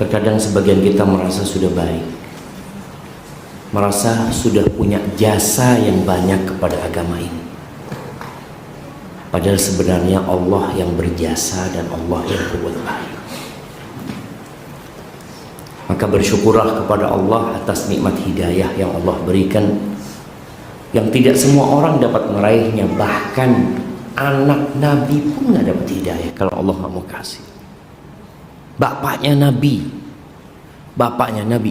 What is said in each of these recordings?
Terkadang sebagian kita merasa sudah baik, merasa sudah punya jasa yang banyak kepada agama ini. Padahal sebenarnya Allah yang berjasa dan Allah yang berbuat baik. Maka bersyukurlah kepada Allah atas nikmat hidayah yang Allah berikan, yang tidak semua orang dapat meraihnya. Bahkan anak Nabi pun nggak dapat hidayah kalau Allah nggak mau kasih. Bapaknya Nabi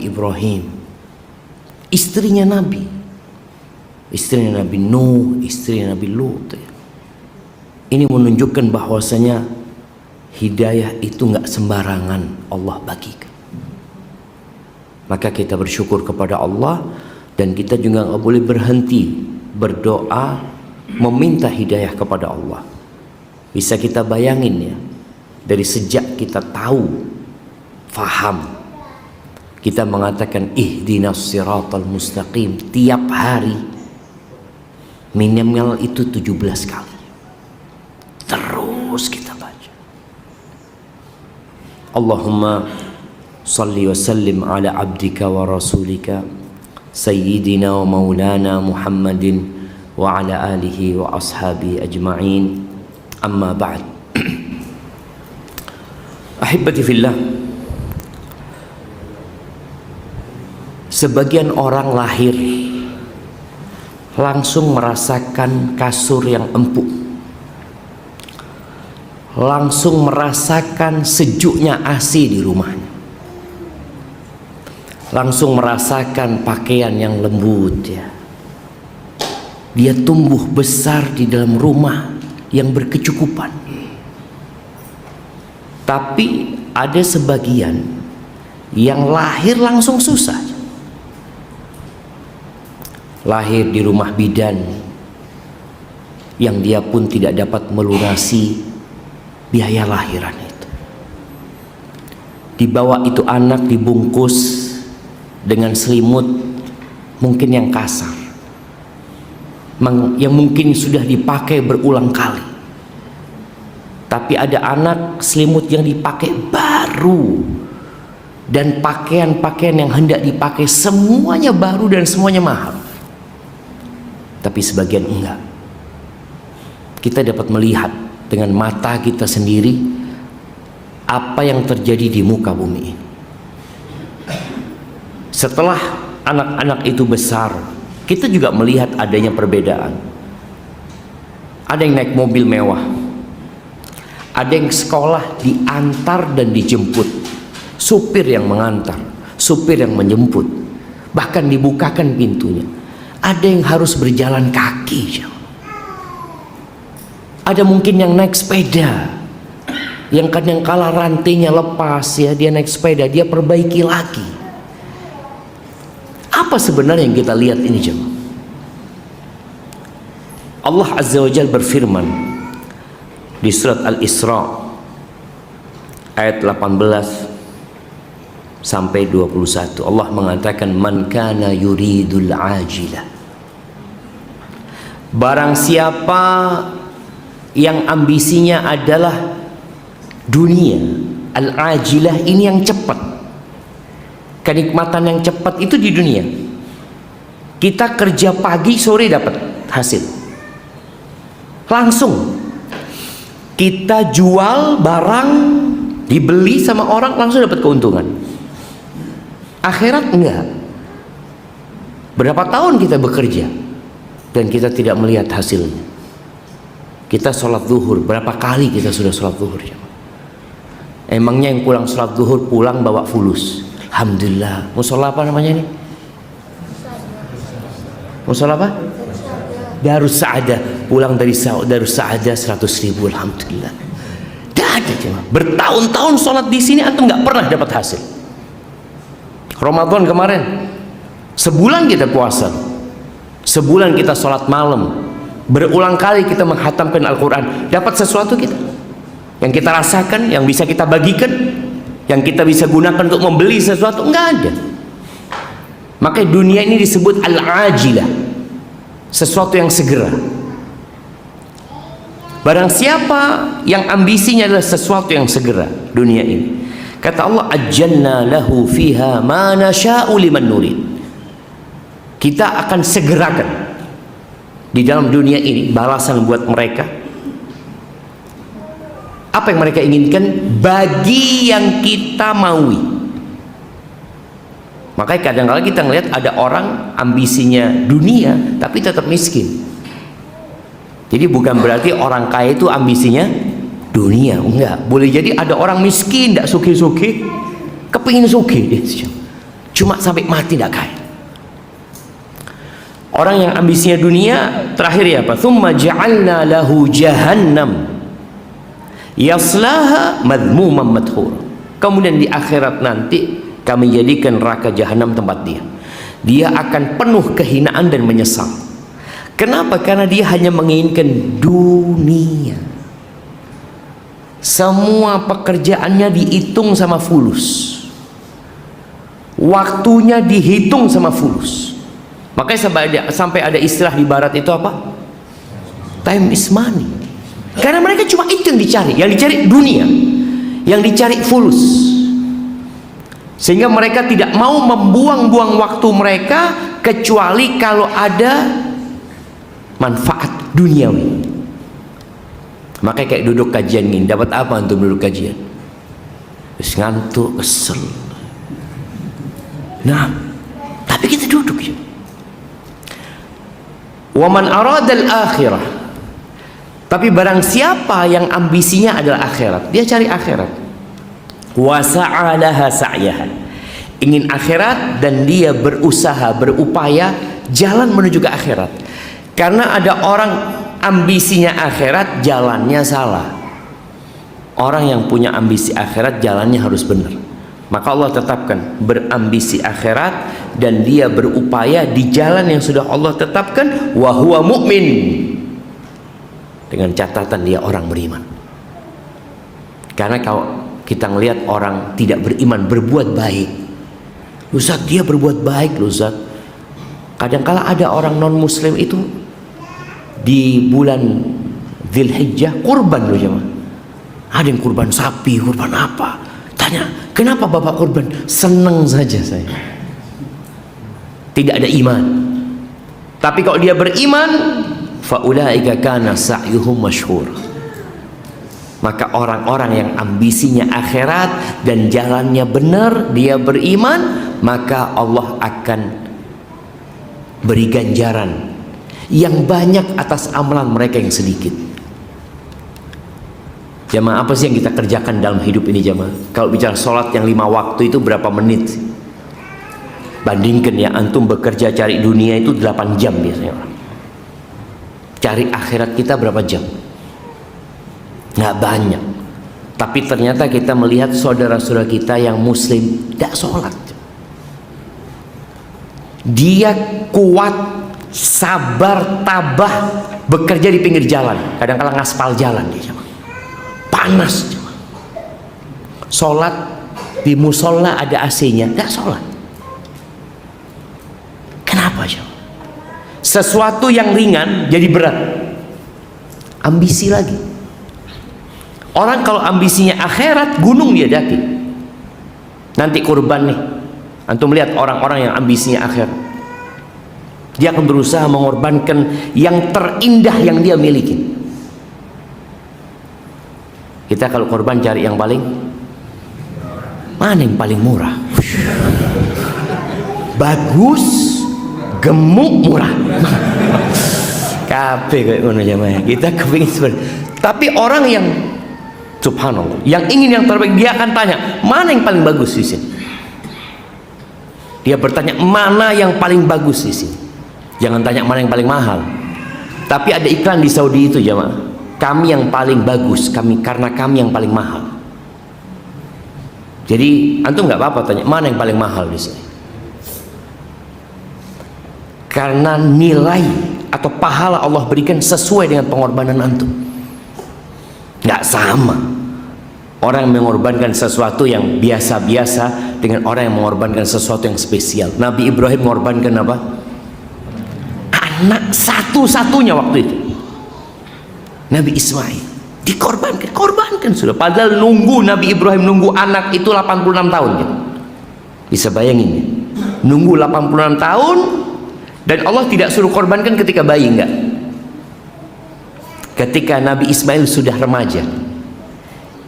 Ibrahim, istrinya Nabi Nuh, istrinya Nabi Lut. Ini menunjukkan bahwasanya hidayah itu nggak sembarangan Allah bagikan. Maka kita bersyukur kepada Allah, dan kita juga nggak boleh berhenti berdoa meminta hidayah kepada Allah. Bisa kita bayangin ya, dari sejak kita tahu, faham, kita mengatakan ihdinas siratal mustaqim tiap hari minimal itu 17 kali. Terus kita baca. Allahumma salli wa sallim ala abdika wa rasulika sayyidina wa maulana Muhammadin wa ala alihi wa ashabi ajma'in. Amma ba'd. Ahibati fillah, sebagian orang lahir langsung merasakan kasur yang empuk, langsung merasakan sejuknya AC di rumahnya, langsung merasakan pakaian yang lembut ya. Dia tumbuh besar di dalam rumah yang berkecukupan. Tapi ada sebagian yang lahir langsung susah. Lahir di rumah bidan yang dia pun tidak dapat melunasi biaya lahiran itu. Dibawa itu anak dibungkus dengan selimut mungkin yang kasar, yang mungkin sudah dipakai berulang kali. Tapi ada anak selimut yang dipakai baru, dan pakaian-pakaian yang hendak dipakai semuanya baru dan semuanya mahal. Tapi sebagian enggak. Kita dapat melihat dengan mata kita sendiri apa yang terjadi di muka bumi ini. Setelah anak-anak itu besar, kita juga melihat adanya perbedaan. Ada yang naik mobil mewah, ada yang sekolah diantar dan dijemput, supir yang mengantar, supir yang menjemput, bahkan dibukakan pintunya. Ada yang harus berjalan kaki, ada mungkin yang naik sepeda, yang kadang-kala rantainya lepas ya, dia naik sepeda, dia perbaiki lagi. Apa sebenarnya yang kita lihat ini jemaah? Allah Azza wa Jalla berfirman di surat Al-Isra ayat 18 sampai 21. Allah mengatakan, man kana yuridul ajilah, barang siapa yang ambisinya adalah dunia, al-ajilah ini yang cepat, kenikmatan yang cepat itu di dunia. Kita kerja pagi sore dapat hasil langsung. Kita jual barang, dibeli sama orang, langsung dapat keuntungan. Akhirat enggak. Berapa tahun kita bekerja dan kita tidak melihat hasilnya. Kita sholat zuhur, berapa kali kita sudah sholat zuhur? Emangnya yang pulang sholat zuhur pulang bawa fulus? Alhamdulillah. Musola apa namanya ini? Musola apa? Darus Sa'adah. Pulang dari Darus Sa'adah 100.000, alhamdulillah. Tidak ada jemaah. Bertahun-tahun sholat di sini antum nggak pernah dapat hasil. Ramadan kemarin, sebulan kita puasa, sebulan kita sholat malam, berulang kali kita menghatamkan Al-Quran. Dapat sesuatu kita yang kita rasakan, yang bisa kita bagikan, yang kita bisa gunakan untuk membeli sesuatu? Enggak ada. Maka dunia ini disebut al-ajilah, sesuatu yang segera. Barang siapa yang ambisinya adalah sesuatu yang segera, dunia ini, Kata Allah, ajjalna lahu fiha ma nasha'u liman nurid. Kita akan segerakan di dalam dunia ini balasan buat mereka apa yang mereka inginkan bagi yang kita maui. Makanya kadang-kadang kita ngelihat ada orang ambisinya dunia tapi tetap miskin. Jadi bukan berarti orang kaya itu ambisinya dunia, enggak. Boleh jadi ada orang miskin tidak sugih-sugih kepingin sugih dia, cuma sampai mati tidak kaya. Orang yang ambisinya dunia terakhir ya apa? Tsumma ja'alna lahu jahannam yaslaha madhmuman madhur. Kemudian di akhirat nanti kami jadikan neraka jahanam tempat dia. Dia akan penuh kehinaan dan menyesal. Kenapa? Karena dia hanya menginginkan dunia. Semua pekerjaannya dihitung sama fulus, waktunya dihitung sama fulus. Makanya sampai ada istilah di barat itu apa? Time is money. Karena mereka cuma itu yang dicari. Yang dicari dunia, yang dicari fulus. Sehingga mereka tidak mau membuang-buang waktu mereka kecuali kalau ada manfaat duniawi. Makanya kayak duduk kajian ini, dapat apa untuk duduk kajian? Terus ngantuk, kesel. Nah, tapi kita duduk ya. Wa man aradal akhirah. Tapi barang siapa yang ambisinya adalah akhirat, dia cari akhirat. Wa sa'alaha sa'yaha. Ingin akhirat dan dia berusaha, berupaya jalan menuju ke akhirat. Karena ada orang ambisinya akhirat, jalannya salah. Orang yang punya ambisi akhirat, jalannya harus benar. Maka Allah tetapkan berambisi akhirat dan dia berupaya di jalan yang sudah Allah tetapkan, wa huwa mu'min, dengan catatan dia orang beriman. Karena kalau kita ngelihat orang tidak beriman berbuat baik, Ustaz dia berbuat baik loh Ustaz. Kadang-kala ada orang non muslim itu di bulan Dzulhijjah kurban loh jemaah. Ada yang kurban sapi, kurban apa? Tanya, kenapa Bapak kurban? Senang saja saya. Tidak ada iman. Tapi kalau dia beriman, faulaika kana sa'yuhum masyhur. Maka orang-orang yang ambisinya akhirat dan jalannya benar, dia beriman, maka Allah akan beri ganjaran yang banyak atas amalan mereka yang sedikit. Jamaah, apa sih yang kita kerjakan dalam hidup ini jamaah? Kalau bicara sholat yang 5 waktu itu berapa menit? Bandingkan ya, antum bekerja cari dunia itu 8 jam biasanya orang. Cari akhirat kita berapa jam? Nggak banyak. Tapi ternyata kita melihat saudara-saudara kita yang muslim tidak sholat. Dia kuat, sabar, tabah, bekerja di pinggir jalan. Kadang-kadang ngaspal jalan dia jamaah. Panas jemaah. Sholat di musola ada AC-nya, nggak sholat. Kenapa jemaah? Sesuatu yang ringan jadi berat. Ambisi lagi. Orang kalau ambisinya akhirat, gunung dia daki. Nanti kurban nih, antum melihat orang-orang yang ambisinya akhirat, dia akan berusaha mengorbankan yang terindah yang dia miliki. Kita kalau korban cari yang paling mana yang paling murah, bagus, gemuk, murah. Kape kayak ngono jamaah. Kita kepingin seperti. Tapi orang yang subhanallah, yang ingin yang terbaik, dia akan tanya mana yang paling bagus di sini. Dia bertanya mana yang paling bagus di sini. Jangan tanya mana yang paling mahal. Tapi ada iklan di Saudi itu jamaah. Kami yang paling bagus, karena kami yang paling mahal. Jadi antum nggak apa-apa tanya mana yang paling mahal di sini. Karena nilai atau pahala Allah berikan sesuai dengan pengorbanan antum. Nggak sama orang yang mengorbankan sesuatu yang biasa-biasa dengan orang yang mengorbankan sesuatu yang spesial. Nabi Ibrahim mengorbankan apa? Anak satu-satunya waktu itu, Nabi Ismail. Korbankan sudah. Padahal nunggu Nabi Ibrahim nunggu anak itu 86 tahun ya. Bisa bayangin ya? Nunggu 86 tahun dan Allah tidak suruh korbankan ketika bayi, enggak. Ketika Nabi Ismail sudah remaja.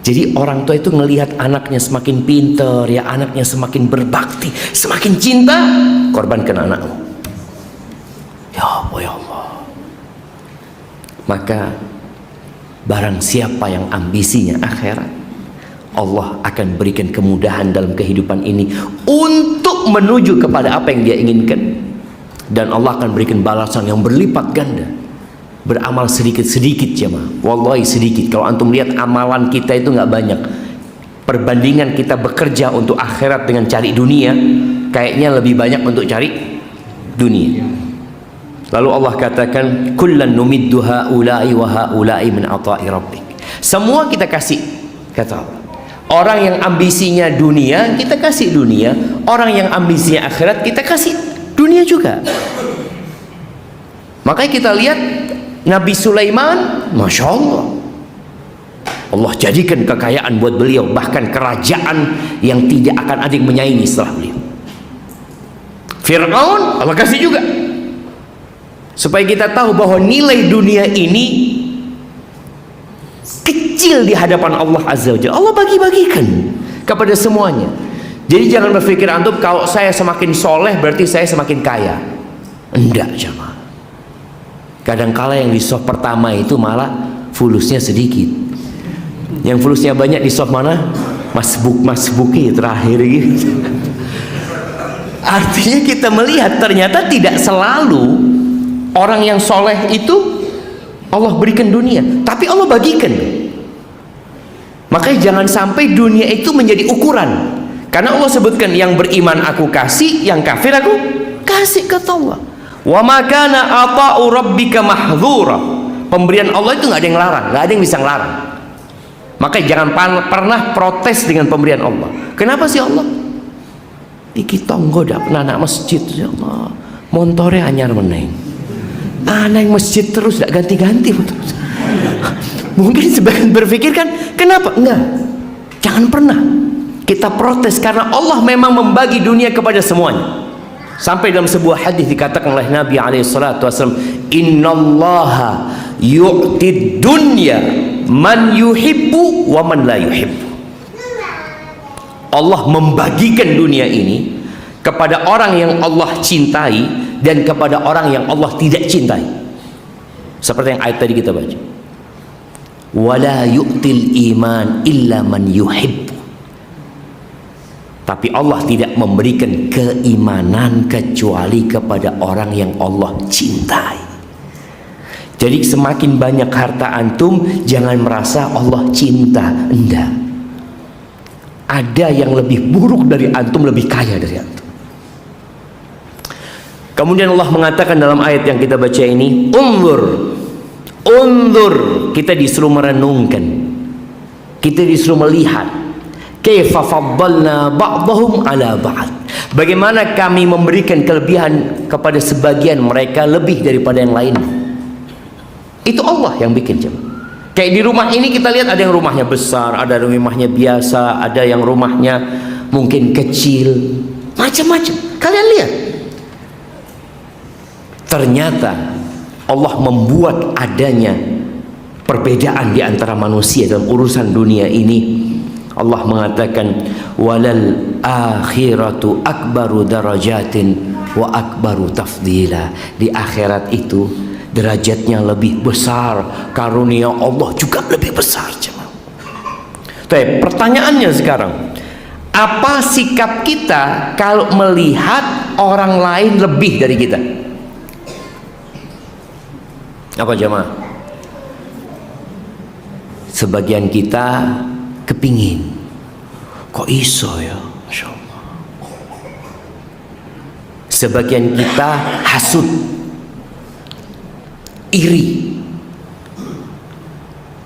Jadi orang tua itu ngelihat anaknya semakin pinter ya, anaknya semakin berbakti, semakin cinta, korbankan anakmu. Ya Allah, ya Allah. Maka barang siapa yang ambisinya akhirat, Allah akan berikan kemudahan dalam kehidupan ini untuk menuju kepada apa yang dia inginkan, dan Allah akan berikan balasan yang berlipat ganda. Beramal sedikit-sedikit jemaah, wallahi sedikit. Kalau antum lihat amalan kita itu nggak banyak, perbandingan kita bekerja untuk akhirat dengan cari dunia, kayaknya lebih banyak untuk cari dunia. Lalu Allah katakan, kullan numiddu haula'i wa haula'i min ata'i rabbik. Semua kita kasih, kata Allah. Orang yang ambisinya dunia, kita kasih dunia. Orang yang ambisinya akhirat, kita kasih dunia juga. Makanya kita lihat Nabi Sulaiman, Masya Allah, Allah jadikan kekayaan buat beliau, bahkan kerajaan yang tidak akan ada yang menyaingi setelah beliau. Fir'aun, Allah kasih juga. Supaya kita tahu bahwa nilai dunia ini kecil di hadapan Allah Azza wa Jalla. Allah bagi-bagikan kepada semuanya. Jadi jangan berpikir antum kalau saya semakin soleh berarti saya semakin kaya. Enggak jemaah. Kadangkala yang di soft pertama itu malah fulusnya sedikit. Yang fulusnya banyak di soft mana? Masbuki terakhir gitu. Artinya kita melihat ternyata tidak selalu orang yang soleh itu Allah berikan dunia, tapi Allah bagikan. Makanya jangan sampai dunia itu menjadi ukuran. Karena Allah sebutkan yang beriman aku kasih, yang kafir aku kasih, kata Allah. Wa ma kana ata'u rabbika mahdzura. Pemberian Allah itu nggak ada yang larang, nggak ada yang bisa ngelarang. Makanya jangan pernah protes dengan pemberian Allah. Kenapa sih Allah? Iki tonggo dak pernah anak masjid ya Allah. Montore anyar meneng. Anak masjid terus dak ganti-ganti terus. Mungkin sebagian berpikir kan, kenapa? Enggak. Jangan pernah kita protes karena Allah memang membagi dunia kepada semuanya. Sampai dalam sebuah hadis dikatakan oleh Nabi alaihissalatu wassalam, innallaha yu'tid dunya man yuhibbu wa man la yuhibbu. Allah membagikan dunia ini kepada orang yang Allah cintai dan kepada orang yang Allah tidak cintai. Seperti yang ayat tadi kita baca. Wala yu'til iman illa man yuhibbu. Tapi Allah tidak memberikan keimanan kecuali kepada orang yang Allah cintai. Jadi semakin banyak harta antum, jangan merasa Allah cinta. Enggak. Ada yang lebih buruk dari antum, lebih kaya dari antum. Kemudian Allah mengatakan dalam ayat yang kita baca ini, unzur, kita disuruh merenungkan, kita disuruh melihat, kaifa faddalna ba'dahum ala ba'd. Bagaimana kami memberikan kelebihan kepada sebagian mereka lebih daripada yang lain. Itu Allah yang bikin jemaah. Kayak di rumah ini kita lihat ada yang rumahnya besar, ada yang rumahnya biasa, ada yang rumahnya mungkin kecil, macam-macam. Kalian lihat. Ternyata Allah membuat adanya perbedaan di antara manusia dalam urusan dunia ini. Allah mengatakan walal akhiratu akbaru darajatin wa akbaru tafdila. Di akhirat itu derajatnya lebih besar, karunia Allah juga lebih besar. Tapi pertanyaannya sekarang, apa sikap kita kalau melihat orang lain lebih dari kita? Apa jemaah? Sebagian kita kepingin, kok iso ya, Masya Allah. Sebagian kita hasud, iri.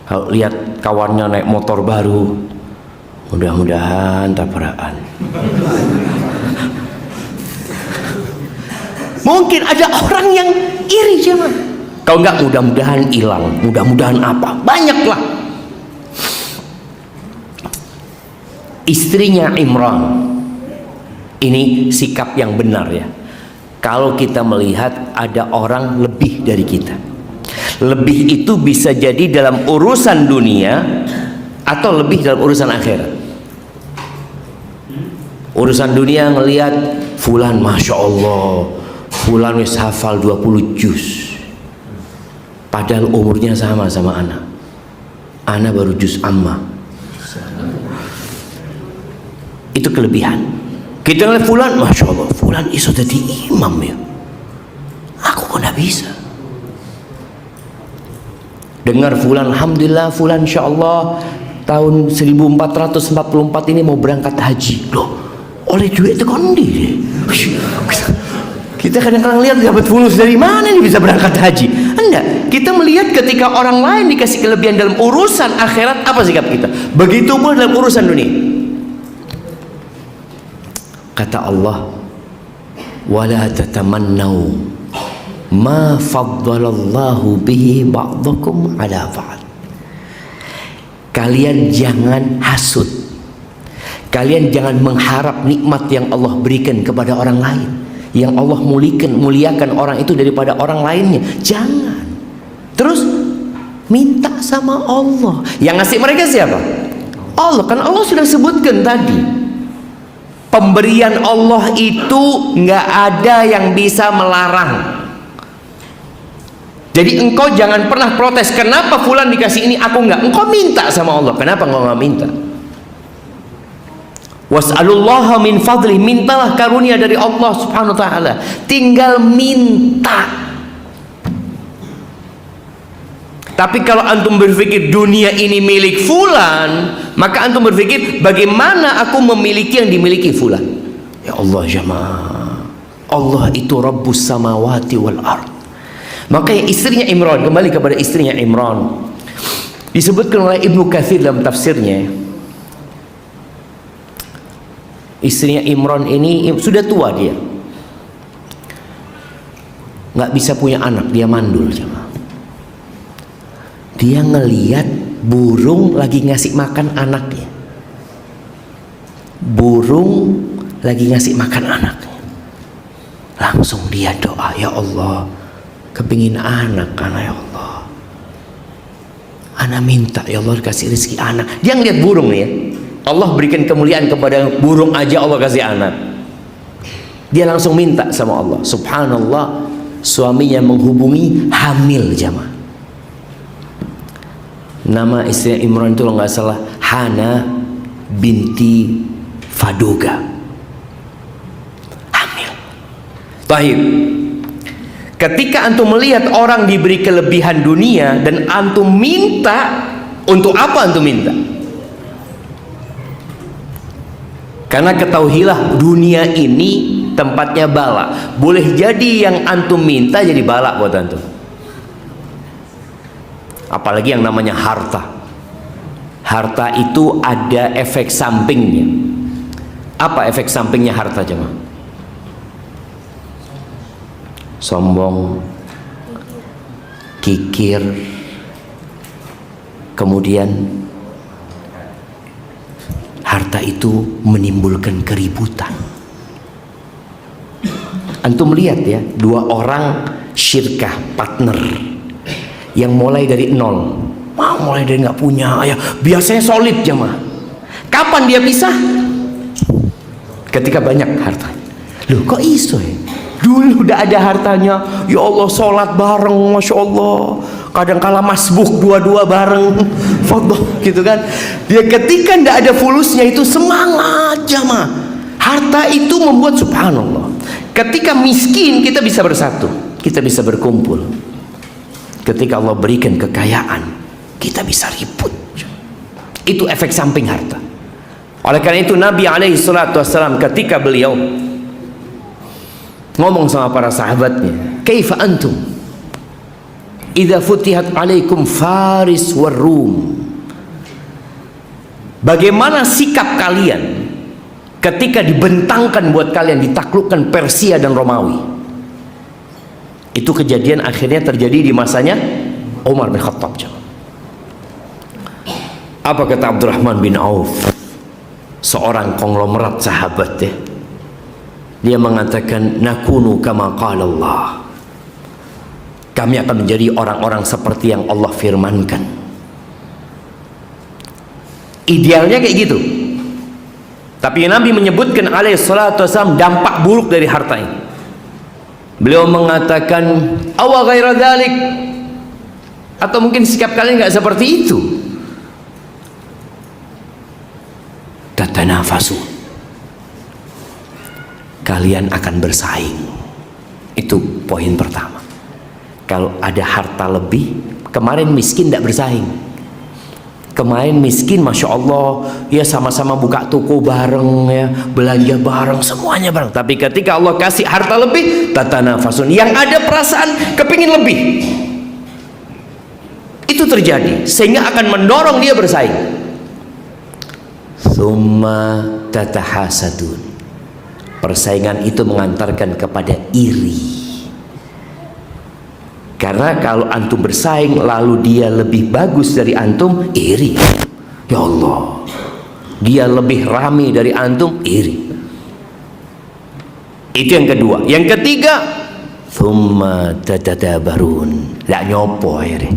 Kalau lihat kawannya naik motor baru, mudah-mudahan tabrakan. Mungkin ada orang yang iri jemaah. Kalau enggak mudah-mudahan hilang, mudah-mudahan apa? Banyaklah. istrinya Imran. Ini sikap yang benar ya. Kalau kita melihat ada orang lebih dari kita, lebih itu bisa jadi dalam urusan dunia atau lebih dalam urusan akhirat. Urusan dunia ngelihat fulan, masya Allah, fulan wis hafal 20 juz, padahal umurnya sama anak. Anak baru juz amma. Itu kelebihan. Kita ngeliat fulan, masya Allah, fulan iso jadi imam ya. Aku kok nggak bisa. Dengar fulan, alhamdulillah, fulan insya Allah tahun 1444 ini mau berangkat haji. Loh, oleh duit itu kondi deh. Kita kadang-kadang lihat dapat fulus dari mana nih bisa berangkat haji. Enggak, kita melihat ketika orang lain dikasih kelebihan dalam urusan akhirat, apa sikap kita? Begitu pun dalam urusan dunia. Kata Allah, wala tatamannau ma faddalallahu bihi ba'dakum ala ba'd. Kalian jangan hasud, kalian jangan mengharap nikmat yang Allah berikan kepada orang lain, yang Allah muliakan orang itu daripada orang lainnya. Jangan. Terus minta sama Allah. Yang ngasih mereka siapa? Allah. Kan Allah sudah sebutkan tadi, pemberian Allah itu nggak ada yang bisa melarang. Jadi engkau jangan pernah protes, kenapa fulan dikasih ini aku enggak. Engkau minta sama Allah. Kenapa engkau nggak minta? Was'alullaha min fadli, mintalah karunia dari Allah subhanahu wa ta'ala. Tinggal minta. Tapi kalau antum berpikir dunia ini milik fulan, maka antum berpikir bagaimana aku memiliki yang dimiliki fulan. Ya Allah jamaah, Allah itu Rabbus samawati wal ard. Makanya istrinya Imran, kembali kepada istrinya Imran, disebutkan oleh Ibnu Katsir dalam tafsirnya, istrinya Imran ini sudah tua, dia nggak bisa punya anak, dia mandul jemaah. Dia ngeliat burung lagi ngasih makan anaknya, burung lagi ngasih makan anaknya, langsung dia doa, ya Allah, kepingin anak, ya Allah, anak minta ya Allah kasih rezeki anak. Dia ngeliat burung nih ya, Allah berikan kemuliaan kepada burung aja, Allah kasih anak. Dia langsung minta sama Allah. Subhanallah, suaminya menghubungi hamil jamaah. Nama istri Imran itu kalau nggak salah Hana binti Fadoga, hamil. Baik. Ketika antum melihat orang diberi kelebihan dunia dan antum minta, untuk apa antum minta? Karena ketahuilah dunia ini tempatnya bala. Boleh jadi yang antum minta jadi bala buat antum. Apalagi yang namanya harta. Harta itu ada efek sampingnya. Apa efek sampingnya harta jemaah? Sombong, kikir, kemudian harta itu menimbulkan keributan. Antum lihat ya, dua orang syirkah, partner, yang mulai dari nol, mulai dari nggak punya, ya biasanya solid jemaah. Kapan dia pisah? Ketika banyak harta. Loh kok iso ya? Dulu udah ada hartanya, ya Allah, sholat bareng, masya Allah, kadang kala masbuk dua-dua bareng, foto gitu kan. Dia ketika ndak ada fulusnya itu semangat jamaah. Harta itu membuat subhanallah. Ketika miskin kita bisa bersatu, kita bisa berkumpul. Ketika Allah berikan kekayaan, kita bisa ribut. Itu efek samping harta. Oleh karena itu Nabi SAW ketika beliau ngomong sama para sahabatnya, kaifa antum idza futihat alaikum Faris war Rum, bagaimana sikap kalian ketika dibentangkan buat kalian ditaklukkan Persia dan Romawi. Itu kejadian akhirnya terjadi di masanya Umar bin Khattab. Apa kata Abdurrahman bin Auf, seorang konglomerat sahabat ya. Dia mengatakan nakunu kama qala Allah. Kami akan menjadi orang-orang seperti yang Allah firmankan. Idealnya kayak gitu. Tapi Nabi menyebutkan alaihi salatu wasallam dampak buruk dari harta ini. Beliau mengatakan awa ghaira dzalik, atau mungkin sikap kalian nggak seperti itu. Tatanafasun, kalian akan bersaing. Itu poin pertama. Kalau ada harta lebih, kemarin miskin tidak bersaing. Kemarin miskin, masya Allah, ya sama-sama buka toko bareng, ya belanja bareng, semuanya bareng. Tapi ketika Allah kasih harta lebih, tatanafasun, yang ada perasaan kepingin lebih. Itu terjadi, sehingga akan mendorong dia bersaing. Tsumma tatahasadun, persaingan itu mengantarkan kepada iri. Karena kalau antum bersaing lalu dia lebih bagus dari antum, iri. Ya Allah, dia lebih rame dari antum, iri. Itu yang kedua. Yang ketiga, tsumma tatadabarun, tidak nyopo akhirnya.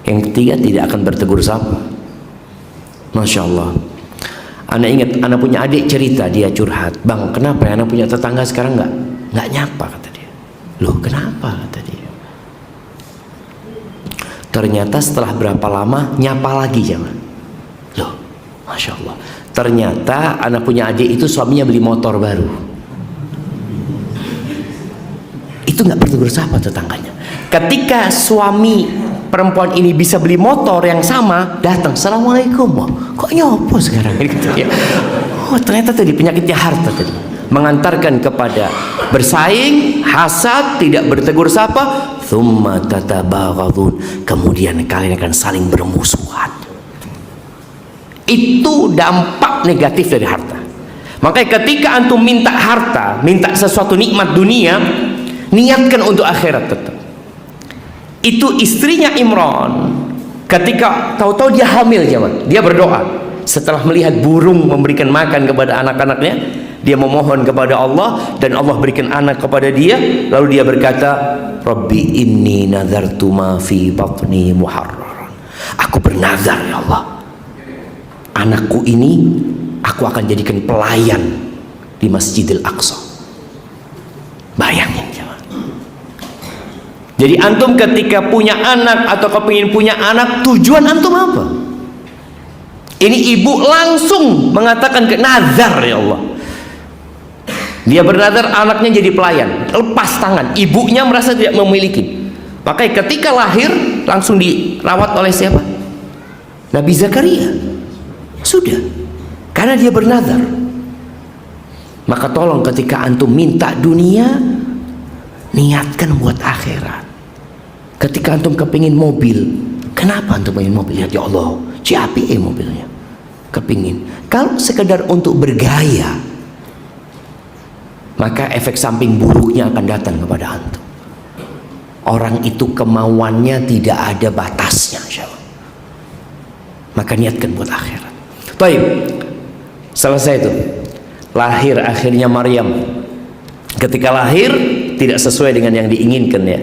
Yang ketiga, tidak akan bertegur sapa. Masya Allah. Anak ingat, anak punya adik cerita, dia curhat, bang kenapa ya anak punya tetangga sekarang nggak nyapa, kata dia. Loh kenapa, kata dia. Ternyata setelah berapa lama nyapa lagi jangan. Loh, masya Allah. Ternyata anak punya adik itu suaminya beli motor baru. Itu nggak bertegur sapa tetangganya. Ketika suami perempuan ini bisa beli motor yang sama, datang, assalamualaikum. Wah, kok nyopo sekarang? Gitu ya. Oh ternyata tadi penyakitnya harta tadi, mengantarkan kepada bersaing, hasad, tidak bertegur sapa. Tsumma tatabaghadun, kemudian kalian akan saling bermusuhan. Itu dampak negatif dari harta. Makanya ketika antum minta harta, minta sesuatu nikmat dunia, niatkan untuk akhirat tetap. Itu istrinya Imran, ketika tahu-tahu dia hamil, zaman dia berdoa setelah melihat burung memberikan makan kepada anak-anaknya, dia memohon kepada Allah dan Allah berikan anak kepada dia. Lalu dia berkata, Rabbi inni nazartu ma fi batni muharraran. Aku bernazar ya Allah, anakku ini aku akan jadikan pelayan di Masjidil Aqsa. Bayangin jangan. Jadi antum ketika punya anak atau kepingin punya anak, tujuan antum apa? Ini ibu langsung mengatakan ke nazar ya Allah. Dia bernazar anaknya jadi pelayan, lepas tangan, ibunya merasa tidak memiliki. Makanya ketika lahir langsung dirawat oleh siapa? Nabi Zakaria. Sudah, karena dia bernazar. Maka tolong ketika antum minta dunia, niatkan buat akhirat. Ketika antum kepingin mobil, kenapa antum pengen mobil? Ya Allah, CAPE mobilnya, kepingin. Kalau sekedar untuk bergaya, maka efek samping buruknya akan datang kepada antum. Orang itu kemauannya tidak ada batasnya, insyaallah. Maka niatkan buat akhirat. Baik, selesai itu. Lahir akhirnya Maryam. Ketika lahir tidak sesuai dengan yang diinginkan ya.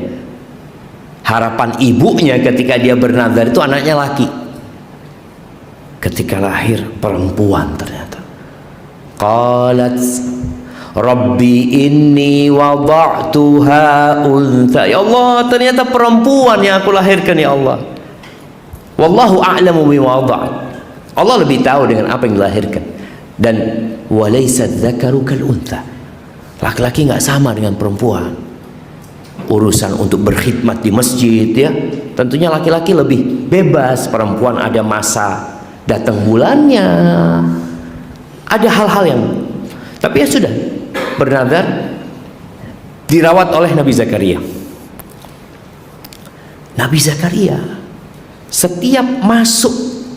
Harapan ibunya ketika dia bernazar itu anaknya laki. Ketika lahir perempuan ternyata. Qalat Rabbi inni wada'tuha untha. Ya Allah, ternyata perempuan yang aku lahirkan ya Allah. Wallahu a'lamu bima wada'at. Allah lebih tahu dengan apa yang dilahirkan. Dan walaysa dzakaru kal untha. Laki-laki nggak sama dengan perempuan. Urusan untuk berkhidmat di masjid ya, tentunya laki-laki lebih bebas. Perempuan ada masa datang bulannya. Ada hal-hal yang, tapi ya sudah, bernazar, dirawat oleh Nabi Zakaria. Nabi Zakaria setiap masuk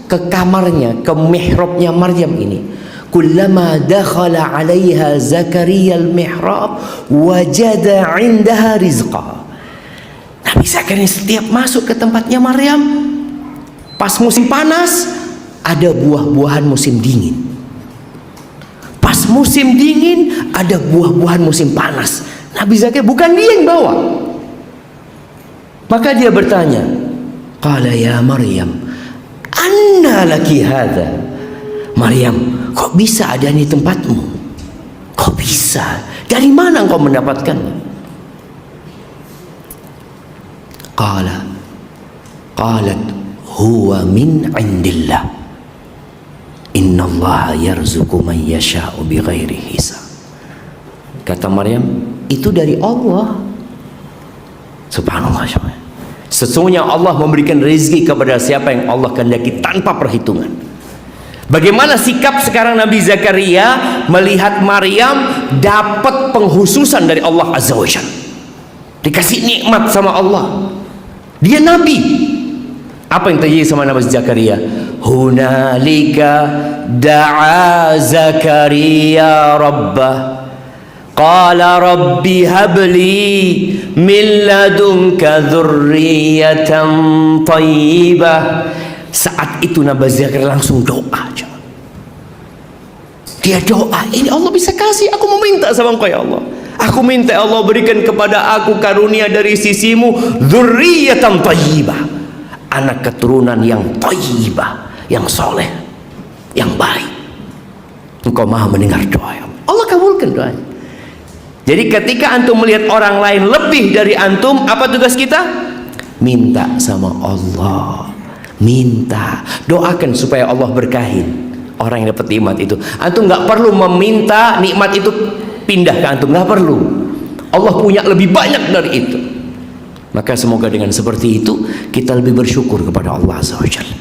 ke kamarnya, ke mihrabnya Maryam ini, kullama dakhala 'alaiha Zakaria al-mihrab wajada 'indaha rizqa. Nabi Zakaria setiap masuk ke tempatnya Maryam, pas musim panas ada buah-buahan musim dingin. musim dingin ada buah-buahan musim panas. Nabi Zakaria bukan dia yang bawa. Maka dia bertanya, qala ya Maryam, anna laki hadha? Maryam, kok bisa ada di tempatmu? Kok bisa? Dari mana engkau mendapatkannya? Qalat huwa min indillah. Innallaha yarzuqu man yasha'u bighairi hisab. Kata Maryam, itu dari Allah. Subhanallah. Sesungguhnya Allah memberikan rezeki kepada siapa yang Allah kehendaki tanpa perhitungan. Bagaimana sikap sekarang Nabi Zakaria melihat Maryam dapat penghususan dari Allah Azza wa Jalla, dikasih nikmat sama Allah, dia Nabi. Apa yang terjadi sama Nabi Zakaria? Hunalika da'a Zakaria rabbah qala rabbi habli min ladunka dzurriyyatan thayyibah. Saat itu Nabi Zakaria langsung doa. Dia doa, ini Allah bisa kasih, aku meminta sama engkau ya Allah. Aku minta Allah berikan kepada aku karunia dari sisimu, dzurriyyatan thayyibah, anak keturunan yang thayyibah, yang soleh, yang baik. Engkau maha mendengar doa ya Allah. Allah kabulkan doanya. Jadi ketika antum melihat orang lain lebih dari antum, apa tugas kita? Minta sama Allah. Minta, doakan supaya Allah berkahin orang yang dapat nikmat itu. Antum nggak perlu meminta nikmat itu pindah ke antum, nggak perlu. Allah punya lebih banyak dari itu. Maka semoga dengan seperti itu kita lebih bersyukur kepada Allah Azza wa Jalla.